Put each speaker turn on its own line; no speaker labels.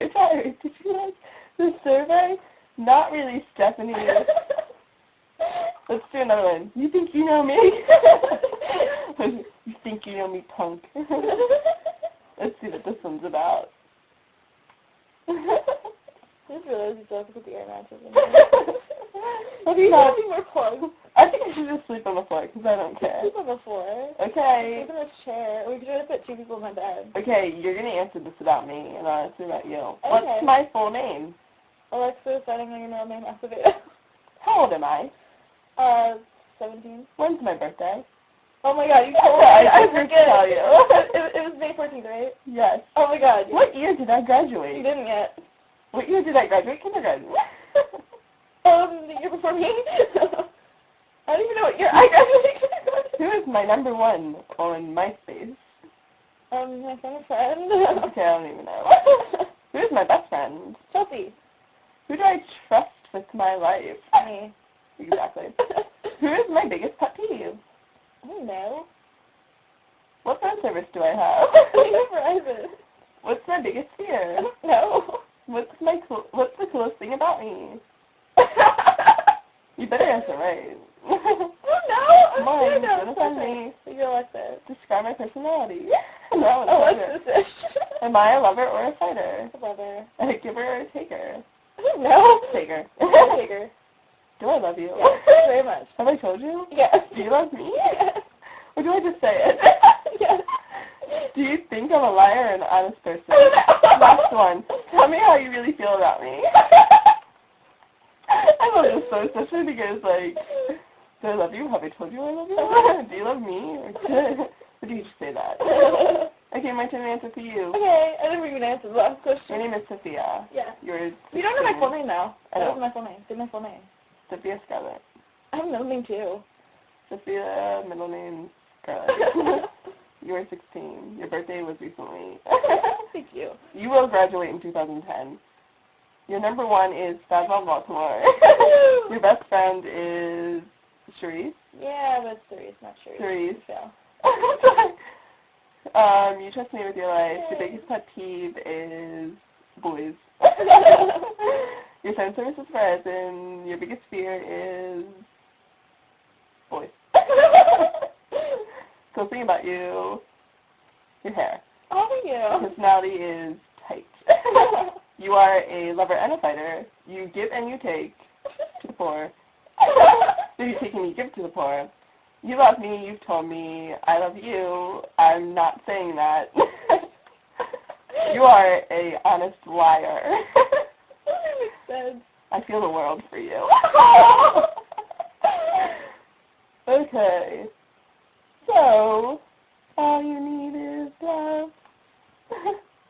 Sorry, did you like the survey? Not really, Stephanie. Let's do another one. You think you know me? You think you know me, punk. Let's see what this one's about.
I just realized you still have to put the air mattress in there.
Do you have
any more plugs?
I think I should just sleep on the floor because I don't care.
Sleep on the floor.
Okay.
Sleep in a chair. We could try to put two people in my bed.
Okay, you're going to answer this about me, and I'll answer about you.
Okay.
What's my full name?
Alexis, I don't know your middle name, Acevedo.
How old am I?
17.
When's my birthday?
Oh my god, you told me.
I forget to tell you.
It was May 14th, right?
Yes.
Oh my god.
What year did I graduate?
You didn't yet.
What year did I graduate kindergarten?
The year before me? I don't even know what year I graduated kindergarten.
Who is my number one on MySpace?
My friend.
Okay, I don't even know. Who is my best friend?
Chelsea.
Who do I trust with my life?
Me.
Exactly. Who is my biggest pet peeve?
I don't know.
What phone service do I have?
Verizon.
What's my biggest fear?
No.
What's the coolest thing about me? You better answer right.
Oh no!
Come on,
No,
don't offend me.
You're Alexis.
Describe my personality. No,
Alexis.
Am I a lover or a fighter?
Lover.
A giver or a taker?
No.
Taker.
Taker.
Do I love you?
Yes, very much.
Have I told you?
Yes.
Do you love me?
Yes.
Or do I just say it?
Yes.
Do you think I'm a liar or an honest person?
I
Last one. Tell me how you really feel about me. I love this so especially because, like, do I love you? Have I told you I love you? Do you love me? Or do you just say that? Okay, my turn to answer for you.
Okay, I didn't even answer the last question.
Your name is Sophia.
Yeah.
You're
You don't know my full name now.
I
That
don't.
was my full name. Say my full name.
Sophia Scarlett.
I have a middle name too.
Sophia, middle name Scarlett. You are 16. Your birthday was recently.
Thank you.
You will graduate in 2010. Your number one is Fazal Baltimore. Your best friend is Sharice.
Yeah, but it's Therese, not Sharice.
Therese.
Yeah.
You trust me with your life. Your biggest pet peeve is boys. Your phone service is Verizon. Your biggest fear is boys. Cool thing about you, your hair.
Oh, thank you.
Personality is tight. You are a lover and a fighter. You give and you take to the poor. So you take and you give to the poor. You love me. You've told me I love you. I'm not saying that. You are a honest liar.
That makes sense.
I feel the world for you. Okay. So,